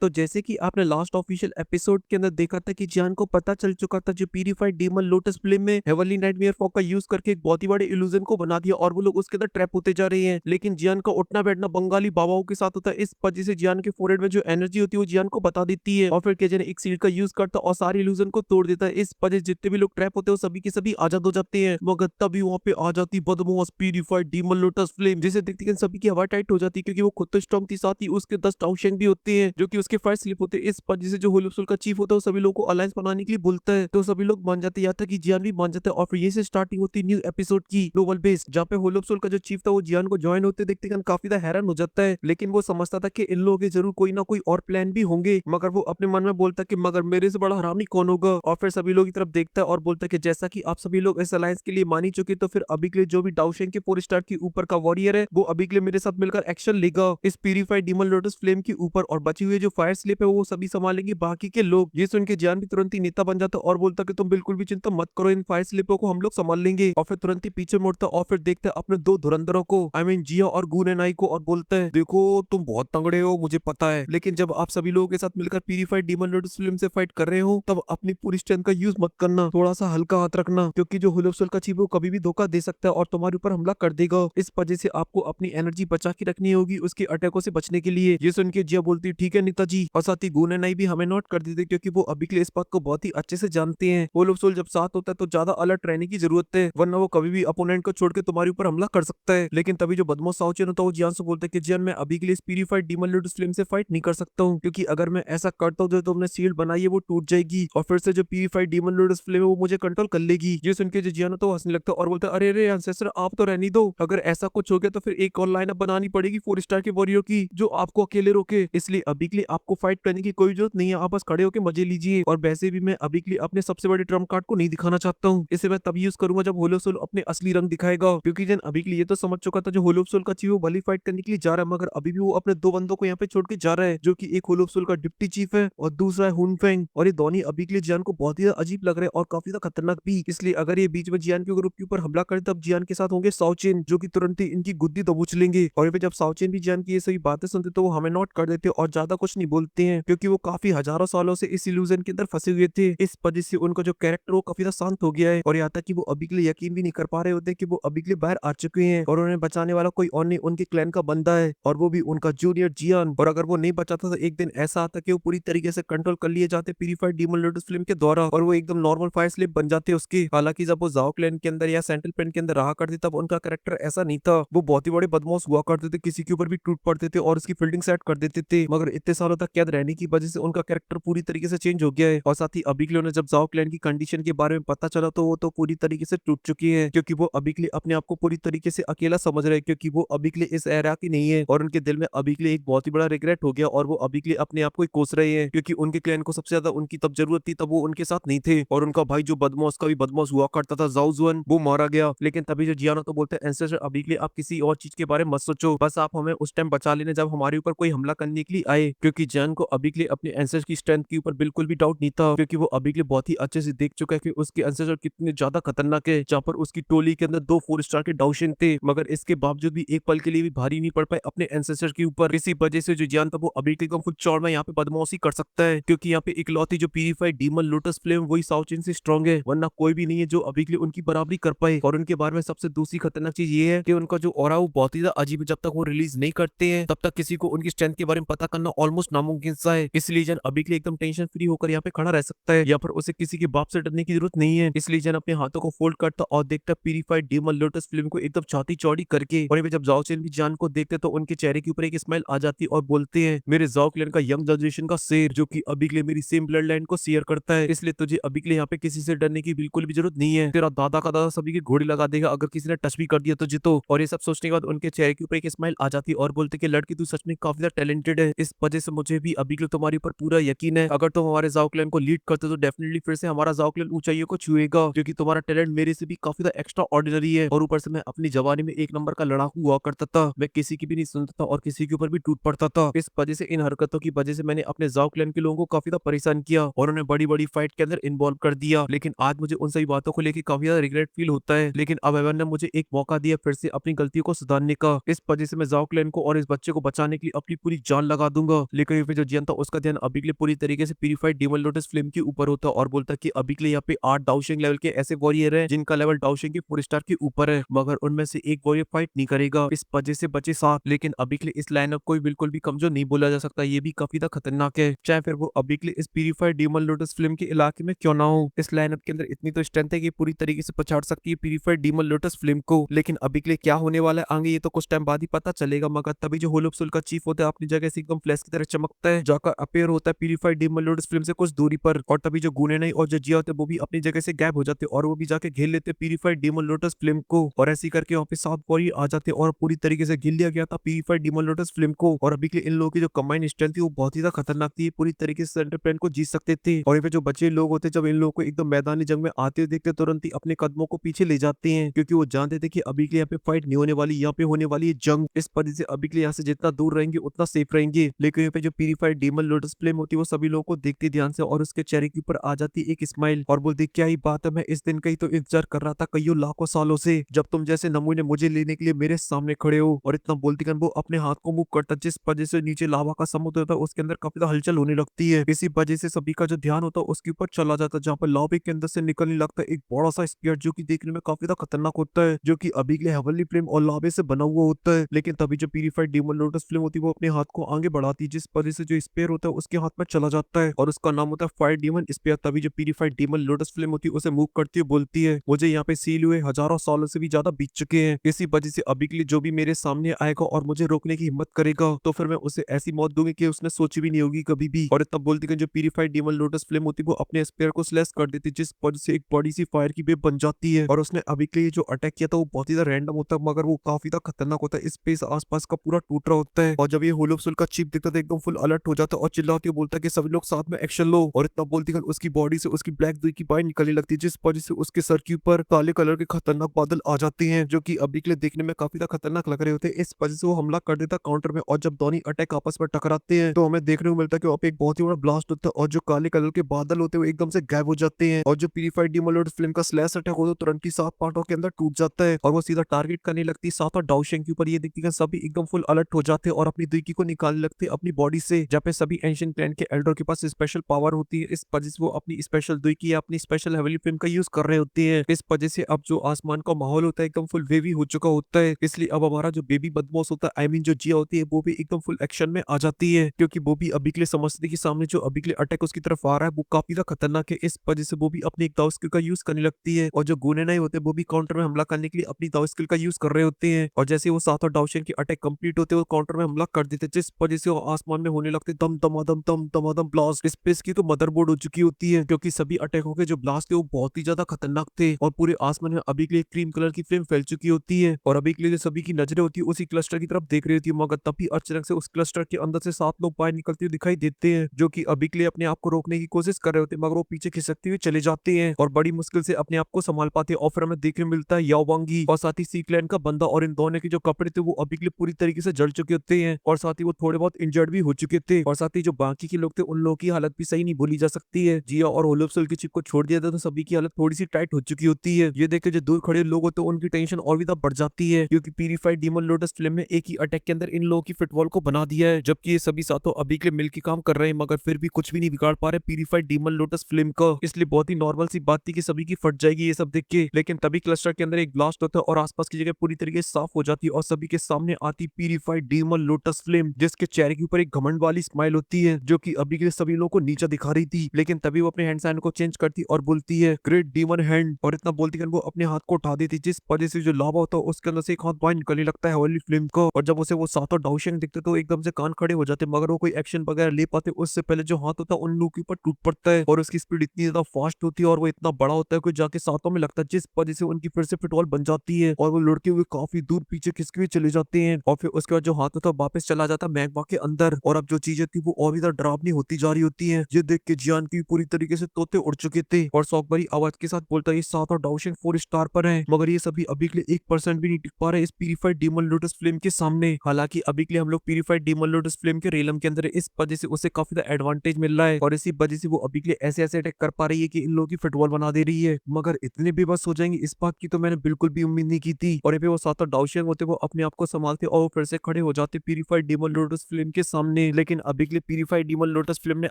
तो जैसे कि आपने लास्ट ऑफिशियल एपिसोड के अंदर देखा था कि जियान को पता चल चुका था जो प्यूरिफाइड डीमन लोटस फ्लेम में हेवनली नाइटमेयर फॉग का यूज करके एक बहुत ही बड़े इल्यूजन को बना दिया और वो लोग उसके अंदर ट्रैप होते जा रहे हैं। लेकिन जियान का उठना बैठना बंगाली बाबाओं के साथ होता है, इस वजह से जियान के फोरहेड में जो एनर्जी होती है वो जियान को बता देती है और फिर केजन एक सील का यूज करता है और सारे इल्यूजन को तोड़ देता है। इस वजह से जितने भी लोग ट्रैप होते हैं वो सभी के सभी आजाद हो जाते हैं। मगर तभी वहां पे आ जाती बदमाश प्यूरिफाइड डीमन लोटस फ्लेम, जिसे देखते ही सभी की हवा टाइट हो जाती है क्योंकि वो खुद तो स्ट्रॉन्ग थी, साथ ही उसके 10 टाउशेंग भी होते हैं जो कि उसके फर्स्ट स्लिप होते हैं। इस वजह से जो होलोप्सोल का चीफ होता है वो सभी लोगों को अलायंस बनाने के लिए बोलता है, तो सभी लोग मान जाते हैं, यहाँ तक कि जियान भी मान जाता है। और फिर ये से स्टार्टिंग होती है न्यू एपिसोड की ग्लोबल बेस, जहाँ पे होलोप्सोल का जो चीफ था वो जियान को ज्वाइन होते देखते ही काफी ज्यादा हैरान हो जाता है। लेकिन वो समझता था कि इन लोगों के जरूर कोई ना कोई और प्लान भी होंगे, मगर वो अपने मन में बोलता कि मगर मेरे से बड़ा हरामी कौन होगा। और फिर सभी लोग की तरफ देखता है और बोलता है कि जैसा कि आप सभी लोग इस अलायंस के लिए मानी चुके, तो फिर अभी के लिए जो भी डाउशेंग के 4 स्टार के ऊपर का वॉरियर है वो अभी के लिए मेरे साथ मिलकर एक्शन लेगा इस प्यूरिफाइड डीमन लोटस फ्लेम के ऊपर, और बची हुई जो फायर स्लिप है वो सभी संभालेंगे बाकी के लोग। ये सुन के जियान भी तुरंत ही नेता बन जाता और बोलता कि तुम बिल्कुल भी चिंता मत करो, इन फायर स्लिपों को हम लोग संभाल लेंगे। और फिर तुरंत ही पीछे मुड़ता और फिर देखता है अपने 2 धुरंधरों को, आई मीन जिया और गुनेनाई को, और बोलता है देखो तुम बहुत तगड़े हो मुझे पता है, लेकिन जब आप सभी लोगों के साथ मिलकर प्यूरिफाइड डीमन लोटस फ्लेम से फाइट कर रहे हो तब अपनी पूरी स्ट्रेंथ का यूज मत करना, थोड़ा सा हल्का हाथ रखना, क्योंकि जो होलोप्सोल का चीफ है वो कभी भी धोखा दे सकता है और तुम्हारे ऊपर हमला कर देगा। इस वजह से आपको अपनी एनर्जी बचा के रखनी होगी उसके अटैकों से बचने के लिए। ये सुन के जिया बोलती ठीक है नेताजी, और साथ ही गुनेनाई भी हमें नोट कर देते क्योंकि वो अभी के लिए इस बात को बहुत ही अच्छे से जानते हैं। होलोप्सोल जब साथ होता है तो ज्यादा अलर्ट रहने की जरूरत है, वरना वो कभी भी अपोनेंट को छोड़ के तुम्हारे ऊपर हमला कर सकता है। लेकिन तभी जो बदमाश साउचेन होता है वो जियान से बोलता है कि जियान मैं अभी के लिए प्यूरिफाइड डीमन लोटस फ्लेम से फाइट नहीं कर सकता हूँ, क्योंकि अगर मैं ऐसा करता हूँ तो तुमने शील्ड बनाई है वो टूट जाएगी और फिर से जो प्यूरिफाइड डीमन लोटस फ्लेम है वो मुझे कंट्रोल कर लेगी। ये सुन के जो जियान तो हंसने लगता है और बोलता है अरे अरे एंसेस्टर आप तो रहनी दो, अगर ऐसा कुछ हो गया तो फिर एक और लाइनअप बनानी पड़ेगी 4 स्टार के वॉरियर की जो आपको अकेले रोके, इसलिए अभी के लिए आपको फाइट करने की कोई जरूरत नहीं है, आप बस खड़े होकर मजे लीजिए। और वैसे भी मैं अभी के लिए अपने सबसे बड़े ट्रम्प कार्ड को नहीं दिखाना चाहता हूँ, इसे मैं तब यूज करूंगा जब होलोप्सोल अपने असली रंग दिखाएगा, क्योंकि जन अभी के लिए तो समझ चुका था जो होलोप्सोल का चीफ वो भली फाइट करने के लिए जा रहा है, मगर अभी भी वो अपने 2 बंदों को यहाँ पे छोड़ के जा रहा है, जो कि एक होलोप्सोल का डिप्टी चीफ है और दूसरा है हुनफेंग। और ये दोनों अभी के लिए जियान को बहुत ही अजीब लग रहे हैं और काफी ज्यादा खतरनाक भी, इसलिए अगर ये बीच में जियान के ग्रुप के ऊपर हमला करे तब जियान के साथ होंगे साउचेन, जो कि तुरंत ही इनकी गुद्दी दबोच लेंगे। और फिर जब साउचेन भी जियान की ये सभी बातें सुनते तो वो हमें नोट कर देते और ज्यादा कुछ नहीं बोलते हैं, क्योंकि वो काफी हजारों सालों से इस इल्यूजन के अंदर फंसे हुए थे। इस वजह से उनका जो कैरेक्टर वो काफी ज्यादा शांत हो गया है और यहाँ तक कि वो अभी के लिए यकीन भी नहीं कर पा रहे होते कि वो अभी के लिए बाहर आ चुके हैं और उन्हें बचाने वाला कोई और नहीं उनके क्लैन का बंदा है, और वो भी उनका जूनियर जियान। और अगर वो नहीं बचाता तो एक दिन ऐसा आता कि वो पूरी तरीके से कंट्रोल कर लिए जाते प्यूरिफाइड डीमन लोटस फ्लेम के द्वारा और वो एकदम नॉर्मल फायर स्लेव बन जाते उसके। हालांकि जब वो जाओ क्लैन के अंदर या सेंट्रल पेन के अंदर रहा करते तब उनका कैरेक्टर ऐसा नहीं था, वो बहुत ही बड़े बदमाश हुआ करते थे, किसी के ऊपर भी टूट पड़ते थे और उसकी फील्डिंग सेट कर देते थे, मगर इतने सालों तक कैद रहने की वजह से उनका कैरेक्टर पूरी तरीके से चेंज हो गया है। और साथ ही अभी के लिए उन्हें जब जाओ क्लैन की कंडीशन के बारे में पता चला तो वो तो पूरी तरीके से टूट चुकी है, क्योंकि वो अभी के लिए अपने आप को पूरी तरीके से अकेला समझ रहे हैं, क्योंकि वो अभी के लिए इस एरा की नहीं है और उनके दिल में अभी के लिए एक बहुत ही बड़ा रिग्रेट हो गया और वो अभी के लिए अपने आप को ही कोस रहे हैं, क्योंकि उनके क्लैन को सबसे ज्यादा उनकी तब जरूरत थी तब वो उनके साथ नहीं थे और उनका भाई जो बदमाश का भी बदमाश हुआ करता था जाओ जुआन वो मारा गया। लेकिन तभी जो जियानो तो बोलते हैं एंसेस्टर अभी के लिए आप किसी और चीज के बारे में मत सोचो, बस आप हमें उस टाइम बचा लेने जब हमारे ऊपर कोई हमला करने के लिए आए, क्योंकि जैन को अभी के लिए अपने एंसेस्टर की स्ट्रेंथ के ऊपर बिल्कुल भी डाउट नहीं था, क्योंकि वो अभी के लिए बहुत ही अच्छे से देख चुका है कि उसके एंसेस्टर कितने ज्यादा खतरनाक है, जहाँ पर उसकी टोली के अंदर 2 4 स्टार के डाउशन थे, मगर इसके बावजूद भी एक पल के लिए भी भारी नहीं पड़ पाए अपने एंसेस्टर के ऊपर। इसी वजह से जो जियान था वो अभी के एकदम फुल चौड़ में यहाँ पे बदमाशी कर सकता है, क्योंकि यहाँ पे इकलौती जो प्यूरिफाइड डीमन लोटस फ्लेम वही साउचिन से स्ट्रॉन्ग है, वरना कोई भी नहीं है जो अभी के लिए उनकी बराबरी कर पाए। और उनके बारे में सबसे दूसरी खतरनाक चीज ये है कि उनका जो ऑरा वो बहुत ही ज्यादा अजीब है, जब तक वो रिलीज नहीं करते हैं तब तक किसी को उनकी स्ट्रेंथ के बारे में पता करना ऑलमोस्ट नामुमकिन सा है, इसलिए जन अभी के लिए एकदम टेंशन फ्री होकर यहाँ पे खड़ा रह सकता है, या फिर उसे किसी के बाप से डरने की जरूरत नहीं है। इसलिए जन अपने हाथों को फोल्ड करता और देखता प्यूरिफाइड डीमन लोटस फ्लेम को एकदम छाती चौड़ी करके, और जब जाओ चेन भी जान को देखते तो उनके चेहरे के ऊपर एक स्माइल आ जाती और बोलते हैं मेरे जाओ क्लैन का यंग जनरेशन का शेर, जो कि अभी के लिए मेरी सेम ब्लड लाइन को शेयर करता है, इसलिए तुझे अभी के लिए यहाँ पे किसी से डरने की बिल्कुल भी जरूरत नहीं है, तेरा दादा का दादा सभी की घोड़ी लगा देगा अगर किसी ने टच भी कर दिया तुझे तो। और ये सब सोचने के बाद उनके चेहरे के ऊपर एक स्माइल आ जाती है और बोलते कि लड़की तू सच में काफी ज्यादा टैलेंटेड है, इस वजह से मुझे भी अभी के लिए तुम्हारे ऊपर पूरा यकीन है, अगर तुम हमारे जाओ क्लैन को लीड करते तो डेफिनेटली फिर से हमारा जाओ क्लैन ऊंचाइयों को छुएगा, क्योंकि तुम्हारा टैलेंट मेरे से भी काफी ज्यादा एक्स्ट्रा ऑर्डिनरी है, और ऊपर से मैं अपनी जवानी में एक नंबर का लड़ाकू हुआ करता था, मैं किसी की भी नहीं सुनता था और किसी के ऊपर भी टूट पड़ता था। इस वजह से इन हरकतों की वजह से मैंने अपने जाओ क्लैन के लोगों को काफी ज्यादा परेशान किया और उन्हें बड़ी बड़ी फाइट के अंदर इन्वॉल्व कर दिया, लेकिन आज मुझे उन सभी बातों को लेकर काफी ज्यादा रिग्रेट फील होता है। लेकिन अब एवन ने मुझे एक मौका दिया फिर से अपनी गलतियों को सुधारने का, इस वजह से मैं जाओ क्लैन को और इस बच्चे को बचाने के लिए अपनी पूरी जान लगा दूंगा। लेकिन लेकिन फिर जो जियान था उसका ध्यान अभी के लिए पूरी तरीके से प्यूरिफाइड डीमन लोटस फ्लेम के ऊपर होता है और बोलता है कि अभी के लिए यहाँ पे 8 डाउशिंग लेवल के ऐसे वॉरियर है जिनका लेवल डाउशिंग के 4 स्टार के ऊपर है, मगर उनमें से एक वॉरियर फाइट नहीं करेगा। इस वजह से बचे 7, लेकिन अभी के लिए इस लाइनअप को बिल्कुल भी कमजोर नहीं बोला जा सकता। ये भी काफी ज्यादा खतरनाक है, चाहे फिर वो अभी के लिए इस प्यूरिफाइड डीमन लोटस फ्लेम के इलाके में क्यों ना हो। इस लाइनअप के अंदर इतनी तो स्ट्रेंथ है कि पूरी तरीके से पछाड़ सकती है प्यूरिफाइड डीमन लोटस फ्लेम को। लेकिन अभी के लिए क्या होने वाला है आगे ये तो कुछ टाइम बाद ही पता चलेगा। मगर तभी जो होलोप्सुल का चीफ होता है अपनी जगह से एकदम फ्लैश की तरह चमकता है, जाकर अपेयर होता है प्यूरिफाइड डीमन लोटस फ्लेम से कुछ दूरी पर। और तभी जो गुने नहीं और जो जिया होते हैं वो भी अपनी जगह से गायब हो जाते हैं और वो भी जाके घेर लेते प्यूरिफाइड डीमन लोटस फ्लेम को। और ऐसी करके वहाँ पे 7 वॉरियर आ जाते और पूरी तरीके से घेर लिया गया था प्यूरिफाइड डीमन लोटस फ्लेम को। और अभी के लिए इन लोगों की जो कंबाइंड स्ट्रेंथ थी वो बहुत ही ज्यादा खतरनाक थी, पूरी तरीके से सेंटर प्लेन को जीत सकते थे। और ये जो बचे लोग होते जब इन लोगों को एकदम मैदानी जंग में आते हुए देखते तुरंत ही अपने कदमों को पीछे ले जाते हैं, क्योंकि वो जानते थे कि अभी के लिए यहाँ पे फाइट नहीं होने वाली, यहाँ पे होने वाली है जंग। इस वजह से अभी के लिए यहाँ से जितना दूर रहेंगे उतना सेफ रहेंगे। लेकिन यहाँ पे जो प्यूरिफाइड डीमन लोटस फ्लेम होती है वो सभी लोगों को देखती ध्यान से और उसके चेहरे के ऊपर आ जाती एक स्माइल और बोलती क्या ही बात है, मैं इस दिन का ही तो इंतजार कर रहा था कईयों लाखों सालों से, जब तुम जैसे नमूने मुझे लेने के लिए मेरे सामने खड़े हो। और इतना बोलती कर वो अपने हाथ को मूव करता जिस वजह से नीचे लावा का समुद्र होता है उसके अंदर काफी ज्यादा हलचल होने लगती है। इसी वजह से सभी का जो ध्यान होता है उसके ऊपर चला जाता है, जहाँ पर लावे के अंदर से निकलने लगता है एक बड़ा सा स्पीयर जो कि देखने में काफी ज्यादा खतरनाक होता है, जो कि अभी के लिए हेवनली फ्लेम और लावे से बना हुआ होता है। लेकिन तभी जो प्यूरिफाइड डीमन लोटस फ्लेम होती है वो अपने हाथ को आगे बढ़ाती है, जिस वजह से जो स्पेयर होता है उसके हाथ में चला जाता है और उसका नाम होता है फायर डीमन स्पेयर। तभी जो प्यूरिफाइड डीमन लोटस फ्लेम होती है उसे मूव करती हुई बोलती है मुझे यहाँ पे सील हुए हजारों सालों से भी ज्यादा बीत चुके हैं, इसी वजह से अभी के लिए जो भी मेरे सामने आएगा और मुझे रोकने की हिम्मत करेगा तो फिर मैं उसे ऐसी मौत दूंगी कि उसने सोची भी नहीं होगी कभी भी। और इतना बोलती है जो प्यूरिफाइड डीमन लोटस फ्लेम होती है वो अपने स्पेयर को स्लैश कर देती है, जिस वजह से एक बड़ी सी फायर की वेव बन जाती है। और उसने अभी के लिए जो अटैक किया था वो बहुत ही ज्यादा रैंडम होता है, मगर वो काफी ज्यादा खतरनाक होता है। स्पेस आसपास का पूरा टूट रहा होता है और जब ये होलोप्सुल का चीफ दिखता था एकदम फुल अलर्ट हो जाता है और चिल्लाती बोलता है कि सभी लोग साथ में एक्शन लो। और इतना बोलती है उसकी बॉडी से उसकी ब्लैक दुई की बाइट निकलने लगती है, जिस वजह से उसके सर के ऊपर काले कलर के खतरनाक बादल आ जाते हैं, जो कि अभी के लिए देखने में काफी ज्यादा खतरनाक लग रहे होते हैं। इस वजह से वो हमला कर देता काउंटर में और जब दोनों अटैक आपस में टकराते हैं तो हमें देखने को मिलता है कि वहाँ पे एक बहुत ही बड़ा ब्लास्ट होता है और जो काले कलर के बादल होते हैं वो एकदम से गायब हो जाते हैं। और जो प्यूरिफाइड डीमन लोटस फ्लेम का स्लैश अटैक होता है तुरंत ही 7 पार्टों के अंदर टूट जाता है और वो सीधा टारगेट करने लगती है 7 और डाउशेंग के ऊपर। ये देखती है सभी एकदम फुल अलर्ट हो जाते हैं और अपनी दुई को निकालने लगते हैं अपनी बॉडी से, जहाँ पे सभी एंशिएंट प्लेनेट के एल्डर के पास स्पेशल पावर होती है। इस वजह से वो अपनी स्पेशल दुई की अपनी स्पेशल हेवनली फ्लेम का यूज कर रहे होते हैं। इस वजह से अब जो आसमान का माहौल होता है एकदम फुल वेवी हो चुका होता है, इसलिए अब हमारा जो बेबी बदमाश होता है आई मीन जो जिया होती है वो भी एकदम फुल एक्शन में आ जाती है, क्योंकि वो भी अभी के लिए समझती है कि सामने जो अभी के लिए अटैक उसकी तरफ आ रहा है वो काफी ज्यादा खतरनाक है। इस वजह से वो भी अपनी एक दाव स्किल का यूज करने लगती है और जो गुने नहीं होते वो भी काउंटर में हमला करने के लिए अपनी दाव स्किल का यूज कर रहे होते हैं। और जैसे वो 7 और डाउशन के अटैक कंप्लीट होते हैं वो काउंटर में हमला कर देते हैं, जिस वजह से वो आसमान में होने लगते दम दमादम दम दमादम ब्लास्ट। स्पेस की तो मदरबोर्ड हो चुकी होती है, क्योंकि सभी अटैकों के जो ब्लास्ट थे वो बहुत ही ज्यादा खतरनाक थे और पूरे आसमान में अभी के लिए क्रीम कलर की फ्लेम फैल चुकी होती है और अभी के लिए सभी की नजरें होती है उसी क्लस्टर की तरफ देख रही होती है। मगर तभी अचानक से उस क्लस्टर के अंदर से 7 लोग बाहर निकलते हुए दिखाई देते हैं, जो कि अभी के लिए अपने आप को रोकने की कोशिश कर रहे होते हैं, मगर वो पीछे खिसकते हुए चले जाते हैं और बड़ी मुश्किल से अपने आप को संभाल पाते हैं। और फिर हमें देखने मिलता है याओवांगी और साथ ही सी क्लैन का बंदा और इन दोनों के जो कपड़े थे वो अभी के लिए पूरी तरीके से जल चुके होते हैं और साथ ही वो थोड़े बहुत इंजर्ड भी हो चुके थे और साथ ही जो बाकी के लोग थे उन लोगों की हालत भी सही नहीं बोली जा सकती है। जिया और होलोप्सुल की चिप को छोड़ दिया था तो सभी की हालत थोड़ी सी टाइट हो चुकी होती है। ये देख के जो दूर खड़े लोग होते हैं उनकी टेंशन और भी ज्यादा बढ़ जाती है, क्योंकि प्यूरिफाइड डीमन लोटस फ्लेम में एक ही अटैक के अंदर इन लोगों की फुटबॉल को बना दिया है, जबकि ये सभी साथों अभी के लिए मिलकर काम कर रहे हैं मगर फिर भी कुछ भी नहीं बिगाड़ पा रहे प्यूरिफाइड डीमन लोटस फ्लेम का। इसलिए बहुत ही नॉर्मल सी बात थी कि सभी की फट जाएगी ये सब देख के। लेकिन तभी क्लस्टर के अंदर एक ब्लास्ट होता है और आसपास की जगह पूरी तरीके से साफ हो जाती है और सभी के सामने आती प्यूरिफाइड डीमन लोटस फ्लेम, जिसके चेहरे के ऊपर एक घमंड वाली स्माइल होती है, जो कि अभी के लिए सभी लोगों को नीचा दिखा रही थी। लेकिन तभी वो अपने हैंड साइन को चेंज करती और बोलती है ग्रेट डीमन हैंड, और इतना बोलती है वो अपने हाथ को उठा देती, जिस वजह से जो लावा होता है उसके अंदर से एक हाथ बाहर निकलने लगता है हेवनली फ्लेम को। और जब उसे वो सातों डाउशिंग दिखते तो एकदम से कान खड़े हो जाते, मगर वो कोई एक्शन वगैरह ले पाते उससे पहले जो हाथ होता है उन लोगों के ऊपर टूट पड़ता है और उसकी स्पीड इतनी ज्यादा फास्ट होती है और वो इतना बड़ा होता है कि जाके सातों में लगता है, जिस वजह से उनकी फिर से फुटबॉल बन जाती है और वो लड़के हुए काफी दूर पीछे खिसके हुए चले जाते हैं। और फिर उसके बाद जो हाथ होता है वापस चला जाता है मैग्मा के अंदर और अब जो चीजें थी वो और भी ज्यादा डरावनी होती जा रही होती है। ये देख के जियान की पूरी तरीके से तोते उड़ चुके थे और शौक भरी आवाज के साथ बोलता है ये 7 और डाउशिंग 4 स्टार पर है, मगर ये सभी अभी के लिए 1% भी नहीं टिक पा रहे इस प्यूरिफाइड डीमन लोटस फ्लेम के सामने। हालांकि अभी के लिए हम लोग प्यूरिफाइड डीमन लोटस फ्लेम के रेलम के अंदर है, इस वजह से उसे काफी ज्यादा एडवांटेज मिल रहा है और इसी वजह से वो अभी के लिए ऐसे ऐसे अटैक कर पा रही है कि इन लोगों की फुटबॉल बना दे रही है। मगर इतने बेबस हो जाएंगे इस बात की तो मैंने बिल्कुल भी उम्मीद नहीं की थी। और ये पे वो 7 और डाउशिंग होते वो अपने आप को संभालते और वो फिर से खड़े हो जाते प्यूरिफाइड डीमन लोटस फ्लेम के सामने। ने, लेकिन अभी के लिए प्यूरिफाइड डीमन लोटस फ्लेम ने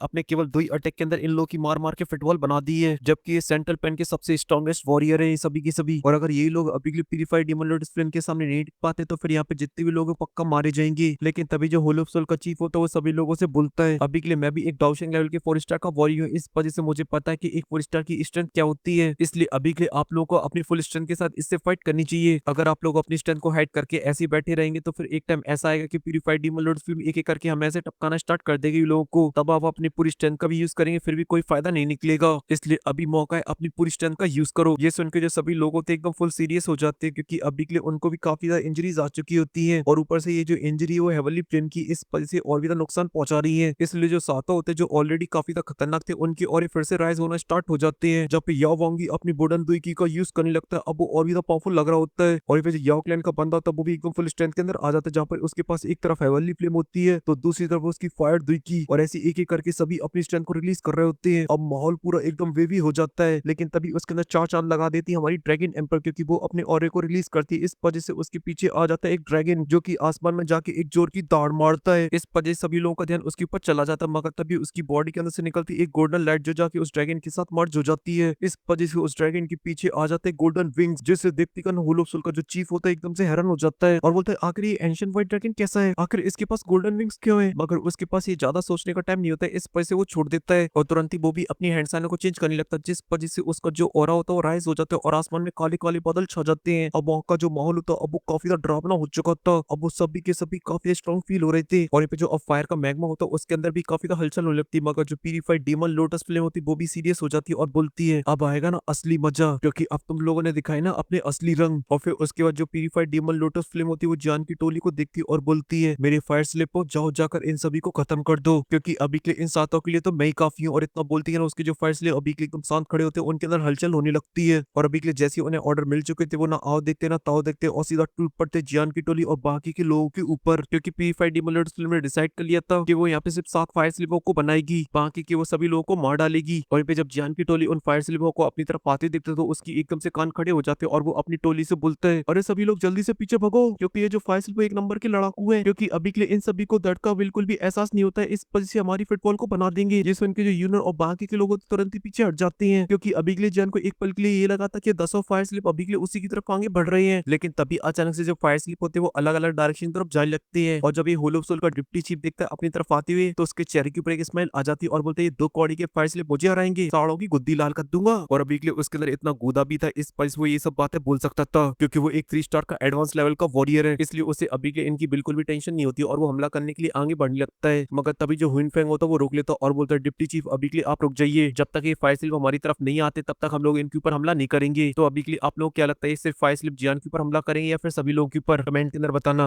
अपने केवल 2 ही अटैक के अंदर इन लोगों की मार के फिटबॉल बना दी है, जबकि ये सेंट्रल पेन के सबसे स्ट्रॉन्गेस्ट वॉरियर है ये सभी के सभी। और अगर यही लोग अभी के लिए प्यूरिफाइड डीमन लोटस फ्लेम के सामने नहीं टिक पाते तो फिर यहाँ पे जितने भी लोग हैं पक्का मारे जाएंगे। लेकिन तभी जो होल ऑफ सोल का चीफ होता है वो सभी लोगों से बोलता है, अभी के लिए मैं भी एक डाउशिंग लेवल के 4 स्टार का वॉरियर हूँ, इस वजह से मुझे पता है कि एक 4 स्टार की स्ट्रेंथ क्या होती है, इसलिए अभी के लिए आप लोगों को अपनी फुल स्ट्रेंथ के साथ इससे फाइट करनी चाहिए। अगर आप लोग अपनी स्ट्रेंथ को हाइड करके ऐसे ही बैठे रहेंगे तो फिर एक टाइम ऐसा आएगा कि प्यूरिफाइड डीमन लोटस फ्लेम एक एक करके हम ऐसे टपकाना स्टार्ट कर देगी लोगों को, तब आप अपनी पूरी स्ट्रेंथ का भी यूज करेंगे फिर भी कोई फायदा नहीं निकलेगा। इसलिए अभी मौका है, अपनी पूरी स्ट्रेंथ का यूज करो। ये सुन के जो सभी लोग होते हैं एकदम फुल सीरियस हो जाते हैं, क्योंकि अभी के लिए उनको भी काफी ज्यादा इंजरीज आ चुकी होती है और ऊपर से ये जो इंजरी है वो हेवनली प्लेन की इस वजह से और भी ज्यादा नुकसान पहुंचा रही है। इसलिए जो सातो होते हैं जो ऑलरेडी काफी ज्यादा खतरनाक थे उनकी और फिर से राइज होना स्टार्ट हो जाते हैं। जब पे याओ वांगी अपनी बोडन दुई की का यूज करने लगता है, अब वो और भी ज्यादा पावरफुल लग रहा होता है। और फिर जो याओ क्लैन का बंदा होता है वो भी एकदम फुल स्ट्रेंथ के अंदर आ जाता है, जहाँ पर उसके पास एक तरफ हेवनली फ्लेम होती है तो दूसरी तरफ उसकी फायर दुई की, और ऐसे एक एक करके सभी अपनी स्ट्रेंथ को रिलीज कर रहे होते हैं। अब माहौल पूरा एकदम वेवी हो जाता है, लेकिन तभी उसके अंदर चार चांद लगा देती है हमारी ड्रैगन एम्पर, क्योंकि वो अपने ऑरे को रिलीज करती है। इस वजह से उसके पीछे आ जाता है एक ड्रैगन जो कि आसमान में जाके एक जोर की दाड़ मारता है। इस वजह से सभी लोगों का ध्यान उसके ऊपर चला जाता है, मगर तभी उसकी बॉडी के अंदर से निकलती एक गोल्डन लाइट जो जाके उस ड्रैगन के साथ मर्ज हो जाती है। इस वजह से उस ड्रैगन के पीछे आ जाते हैं गोल्डन विंग्स, जिससे देखते होल ऑफ सोल का जो चीफ होता है एकदम से हैरान हो जाता है और बोलता है आखिर ये एंशिएंट व्हाइट ड्रैगन कैसा है, आखिर इसके पास गोल्डन विंग्स क्यों है। मगर उसके पास ये ज्यादा सोचने का टाइम नहीं होता है, इस वजह से वो छोड़ देता है और तुरंत ही वो भी अपनी हैंड साइनों को चेंज करने लगता है, जिस वजह से उसका जो ऑरा होता है वो राइज हो जाता है और आसमान में काले काले बादल छा जाते हैं। अब वहाँ का जो माहौल होता है अब वो काफी ज्यादा डरावना हो चुका था, अब वो सभी के सभी काफी स्ट्रॉन्ग फील हो रहे थे। और यहाँ पे जो अब फायर का मैग्मा होता है उसके अंदर भी काफी ज्यादा हलचल होने लगती है, मगर जो प्यूरिफाइड डीमन लोटस फ्लेम होती है वो भी सीरियस हो जाती है और बोलती है अब आएगा ना असली मजा, क्योंकि अब तुम लोगों ने दिखाई ना अपने असली रंग। और फिर उसके बाद जो प्यूरिफाइड डीमन लोटस फ्लेम होती है वो जान की टोली को देखती है और बोलती है मेरे फायर स्लिप हो जाओ, जाकर इन सभी को खत्म कर दो, क्योंकि अभी के लिए इन सातों के लिए तो मैं ही काफी हूँ। और इतना बोलती है ना उसके जो फायर स्लिप अभी के लिए एकदम शांत खड़े होते हैं, उनके अंदर हलचल होने लगती है। और अभी के लिए जैसे उन्हें ऑर्डर मिल चुके थे वो ना आओ देखते ना ताओ देखते और सीधा टूट पड़ते जियान की टोली और बाकी के लोगों के ऊपर, क्योंकि प्यूरिफाइड डीमन लोटस फ्लेम ने डिसाइड कर लिया था कि वो यहाँ पे सिर्फ 7 फायर स्लिपों को बनाएगी, बाकी के वो सभी लोगों को मार डालेगी। और पे जब जियान की टोली उन फायर स्लिपों को अपनी तरफ आते देखते तो उसकी एकदम से कान खड़े हो जाते और वो अपनी टोली से बोलता है अरे सभी लोग जल्दी से पीछे भगो, क्योंकि ये जो फायर स्लिप एक नंबर के लड़ाकू है, क्योंकि अभी के लिए इन सभी को दर्द का बिल्कुल भी एहसास नहीं होता है, इस वजह से हमारी फुटबॉल को बना देंगे। जिस उनके जो यूनियन और बाकी के लोग तुरंत ही पीछे हट जाते हैं, क्योंकि अभी के लिए जियान को एक पल के लिए ये लगा था कि 10 फायर स्लिप अभी के लिए उसी की तरफ आगे बढ़ रहे हैं, लेकिन तभी अचानक से जो फायर स्लिप होते हैं वो अलग अलग डायरेक्शन की तरफ जाने लगते हैं। और जब ये होल ऑफ सोल का डिप्टी चीफ देखता है अपनी तरफ आते हुए तो उसके चेहरे के ऊपर एक स्माइल आ जाती है और बोलते हैं ये 2 कौड़ी के फायर स्लिप मुझे हराएंगे, साड़ों की गुद्दी लाल कर दूंगा। और अभी के लिए उसके अंदर इतना गूदा भी था, इस वजह से वो ये सब बातें बोल सकता था, क्योंकि वो एक 3 स्टार का एडवांस लेवल का वॉरियर है, इसलिए उसे अभी के इनकी बिल्कुल भी टेंशन नहीं होती और वो हमला करने के लिए आगे बढ़ने लगता है। मगर तभी जो हुइन फेंग होता है वो रोक लेता और बोलता है डिप्टी चीफ अभी के लिए आप रुक जाइए, जब तक ये फायर स्लिप हमारी तरफ नहीं आते तब तक हम लोग इनके ऊपर हमला नहीं करेंगे। तो अभी के लिए आप लोग क्या लगता है सिर्फ फायर स्लिप जियान के ऊपर हमला करेंगे या फिर सभी लोगों के ऊपर, कमेंट के अंदर बताना।